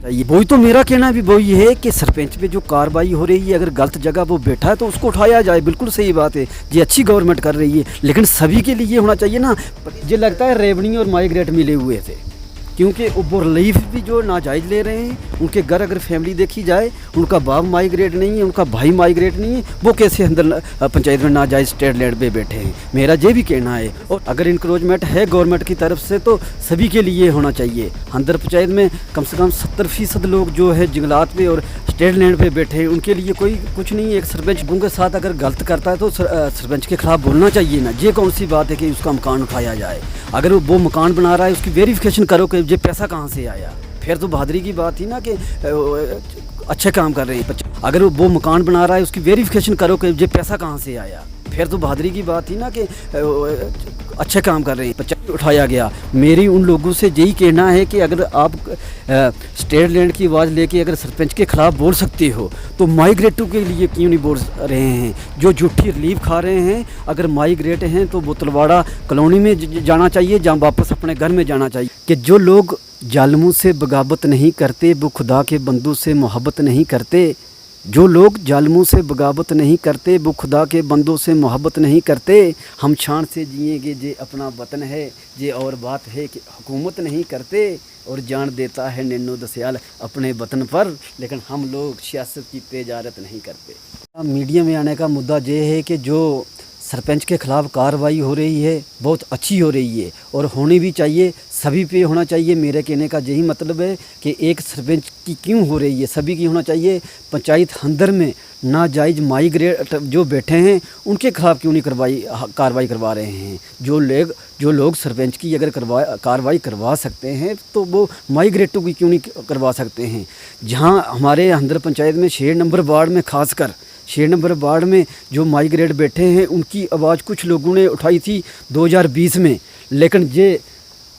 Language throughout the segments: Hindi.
ये वही तो मेरा कहना भी वही है कि सरपंच पे जो कार्रवाई हो रही है, अगर गलत जगह वो बैठा है तो उसको उठाया जाए। बिल्कुल सही बात है, ये अच्छी गवर्नमेंट कर रही है, लेकिन सभी के लिए होना चाहिए ना। मुझे लगता है रेवन्यू और माइग्रेट मिले हुए थे, क्योंकि वो रिलीफ भी जो नाजायज़ ले रहे हैं। उनके घर अगर फैमिली देखी जाए, उनका बाप माइग्रेट नहीं है, उनका भाई माइग्रेट नहीं है, वो कैसे अंदर पंचायत में नाजायज़ स्टेट लैंड पे बैठे हैं। मेरा ये भी कहना है। और अगर इंक्रोचमेंट है गवर्नमेंट की तरफ से तो सभी के लिए होना चाहिए। अंदर पंचायत में कम से कम 70% लोग जो है जंगलात पे और स्टेट लैंड पे बैठे हैं, उनके लिए कोई कुछ नहीं है। एक सरपंच उनके साथ अगर गलत करता है तो सरपंच के खिलाफ बोलना चाहिए ना। ये कौन सी बात है कि उसका मकान उठाया जाए? अगर वो मकान बना रहा है उसकी वेरिफिकेशन करो कि ये पैसा कहाँ से आया। फिर तो बहादुरी की बात थी ना कि अच्छे काम कर रहे हैं। अगर वो मकान बना रहा है उसकी वेरिफिकेशन करो कि ये पैसा कहाँ से आया। फिर तो बहादुरी की बात थी ना कि अच्छे काम कर रहे हैं। उठाया गया। मेरी उन लोगों से यही कहना है कि अगर आप स्टेट लैंड की आवाज़ लेके अगर सरपंच के खिलाफ बोल सकते हो तो माइग्रेटों के लिए क्यों नहीं बोल रहे हैं, जो झूठी रिलीफ खा रहे हैं। अगर माइग्रेट हैं तो बोतलवाड़ा कॉलोनी में जाना चाहिए, जहाँ वापस अपने घर में जाना चाहिए। कि जो लोग जालिमों से बगावत नहीं करते वो खुदा के बंदों से मोहब्बत नहीं करते। जो लोग जालिमों से बगावत नहीं करते वो खुदा के बंदों से मोहब्बत नहीं करते। हम शान से जिएंगे जे अपना वतन है, जे और बात है कि हुकूमत नहीं करते। और जान देता है नैनो दसियाल अपने वतन पर, लेकिन हम लोग सियासत की तेजारत नहीं करते। मीडिया में आने का मुद्दा ये है कि जो सरपंच के खिलाफ कार्रवाई हो रही है बहुत अच्छी हो रही है और होनी भी चाहिए, सभी पे होना चाहिए। मेरे कहने का यही मतलब है कि एक सरपंच की क्यों हो रही है, सभी की होना चाहिए। पंचायत अंदर में नाजायज़ माइग्रेट जो बैठे हैं उनके खिलाफ क्यों नहीं कार्रवाई करवा रहे हैं। जो लोग सरपंच की अगर कार्रवाई करवा सकते हैं तो वो माइग्रेटों की क्यों नहीं करवा सकते हैं। जहाँ हमारे अंदर पंचायत में 6 नंबर वार्ड में खासकर 6 नंबर वार्ड में जो माइग्रेट बैठे हैं उनकी आवाज़ कुछ लोगों ने उठाई थी 2020 में, लेकिन ये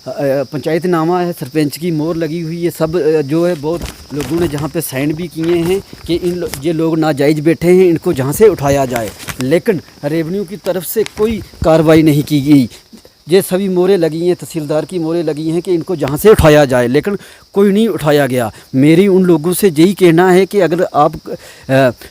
पंचायतनामा है, सरपंच की मोहर लगी हुई है। सब जो है बहुत लोगों ने जहाँ पे साइन भी किए हैं कि ये लोग नाजायज़ बैठे हैं, इनको जहाँ से उठाया जाए, लेकिन रेवेन्यू की तरफ से कोई कार्रवाई नहीं की गई। ये सभी मोहरें लगी हैं, तहसीलदार की मोहरें लगी हैं कि इनको जहाँ से उठाया जाए, लेकिन कोई नहीं उठाया गया। मेरी उन लोगों से यही कहना है कि अगर आप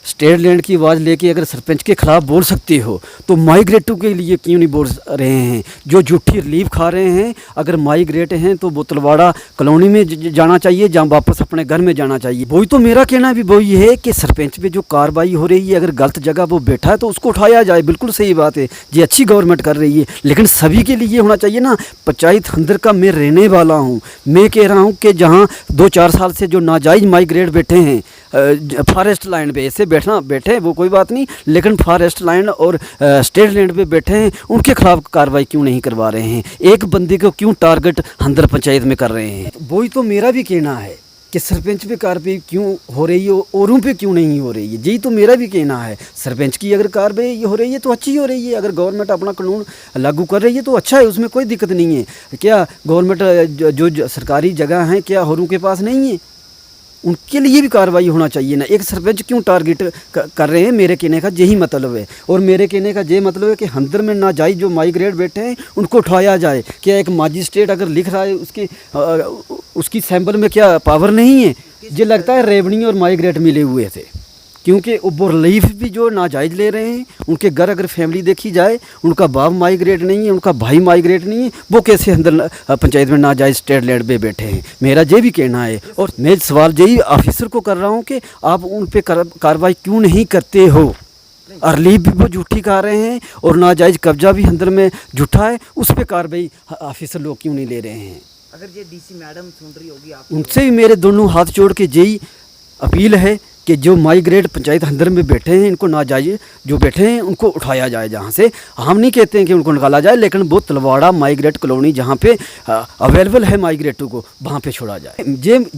स्टेट लैंड की आवाज़ लेके अगर सरपंच के खिलाफ बोल सकते हो तो माइग्रेटों के लिए क्यों नहीं बोल रहे हैं, जो झूठी रिलीफ खा रहे हैं। अगर माइग्रेट हैं तो बोतलवाड़ा कॉलोनी में जाना चाहिए, जहाँ वापस अपने घर में जाना चाहिए। वही तो मेरा कहना भी वही है कि सरपंच पे जो कार्रवाई हो रही है, अगर गलत जगह वो बैठा है तो उसको उठाया जाए। बिल्कुल सही बात है, ये अच्छी गवर्नमेंट कर रही है, लेकिन सभी के लिए होना चाहिए ना। पंचायत अंदर का मैं रहने वाला हूँ, मैं कह रहा हूँ कि जहाँ 2-4 साल से जो नाजायज़ माइग्रेट बैठे हैं फॉरेस्ट लैंड पे, ऐसे बैठे वो कोई बात नहीं, लेकिन फॉरेस्ट लैंड और स्टेट लैंड पे बैठे हैं, उनके खिलाफ कार्रवाई क्यों नहीं करवा रहे हैं। एक बंदे को क्यों टारगेट अंदर पंचायत में कर रहे हैं। वही तो मेरा भी कहना है कि सरपंच पे कार्रवाई क्यों हो रही है, औरों पे क्यों नहीं हो रही है। यही तो मेरा भी कहना है। सरपंच की अगर कार्रवाई हो रही है तो अच्छी हो रही है। अगर गवर्नमेंट अपना कानून लागू कर रही है तो अच्छा है, उसमें कोई दिक्कत नहीं है। क्या गवर्नमेंट जो सरकारी जगह हैं क्या औरों के पास नहीं है? उनके लिए भी कार्रवाई होना चाहिए ना। एक सरपंच क्यों टारगेट कर रहे हैं, मेरे कहने का यही मतलब है। और मेरे कहने का ये मतलब है कि अंदर में नाजायज़ जो माइग्रेट बैठे हैं उनको उठाया जाए। क्या एक मजिस्ट्रेट अगर लिख रहा है उसकी सैंपल में क्या पावर नहीं है? ये लगता है रेवन्यू और माइग्रेट मिले हुए थे, क्योंकि वो रिलीफ भी जो नाजायज़ ले रहे हैं। उनके घर अगर फैमिली देखी जाए, उनका बाप माइग्रेट नहीं है, उनका भाई माइग्रेट नहीं है, वो कैसे अंदर पंचायत में नाजायज़ स्टेट लैंड पे बैठे हैं। मेरा ये भी कहना है। और मैं सवाल यही ऑफिसर को कर रहा हूँ कि आप उन पर कार्रवाई क्यों नहीं करते हो। और रिलीफ भी वो झूठी खा रहे हैं और नाजायज़ कब्जा भी अंदर में झूठा है, उस पर कार्रवाई ऑफिसर लोग क्यों नहीं ले रहे हैं। अगर ये डीसी मैडम सुन रही होगी आप, उनसे भी मेरे दोनों हाथ जोड़ के यही अपील है कि जो माइग्रेट पंचायत अंदर में बैठे हैं, इनको नाजायज़ जो बैठे हैं उनको उठाया जाए जहाँ से। हम नहीं कहते हैं कि उनको निकाला जाए, लेकिन वो तलवाड़ा माइग्रेट कॉलोनी जहाँ पे अवेलेबल है माइग्रेटों को, वहाँ पे छोड़ा जाए।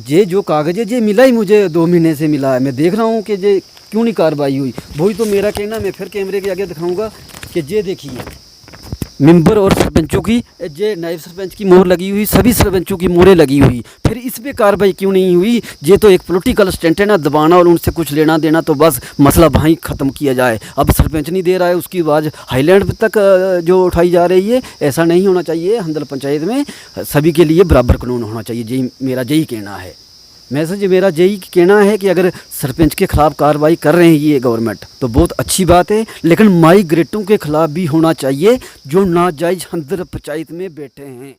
ये जो कागज़ है ये मिला ही मुझे 2 महीने से मिला है। मैं देख रहा हूँ कि ये क्यों नहीं कार्रवाई हुई। वही तो मेरा कहना, मैं फिर कैमरे के आगे दिखाऊँगा कि ये देखिए मेंबर और सरपंचों की, ये नायब सरपंच की मोहर लगी हुई, सभी सरपंचों की मोहरें लगी हुई, फिर इस पे कार्रवाई क्यों नहीं हुई। ये तो एक पॉलिटिकल स्टंट है ना, दबाना और उनसे कुछ लेना देना, तो बस मसला वहीं ख़त्म किया जाए। अब सरपंच नहीं दे रहा है, उसकी आवाज़ हाईलैंड तक जो उठाई जा रही है, ऐसा नहीं होना चाहिए। हंदल पंचायत में सभी के लिए बराबर कानून होना चाहिए। यही मेरा कहना है। मैसेज मेरा यही कहना है कि अगर सरपंच के खिलाफ कार्रवाई कर रहे हैं ये गवर्नमेंट तो बहुत अच्छी बात है, लेकिन माइग्रेटों के खिलाफ भी होना चाहिए जो नाजायज अंदर पंचायत में बैठे हैं।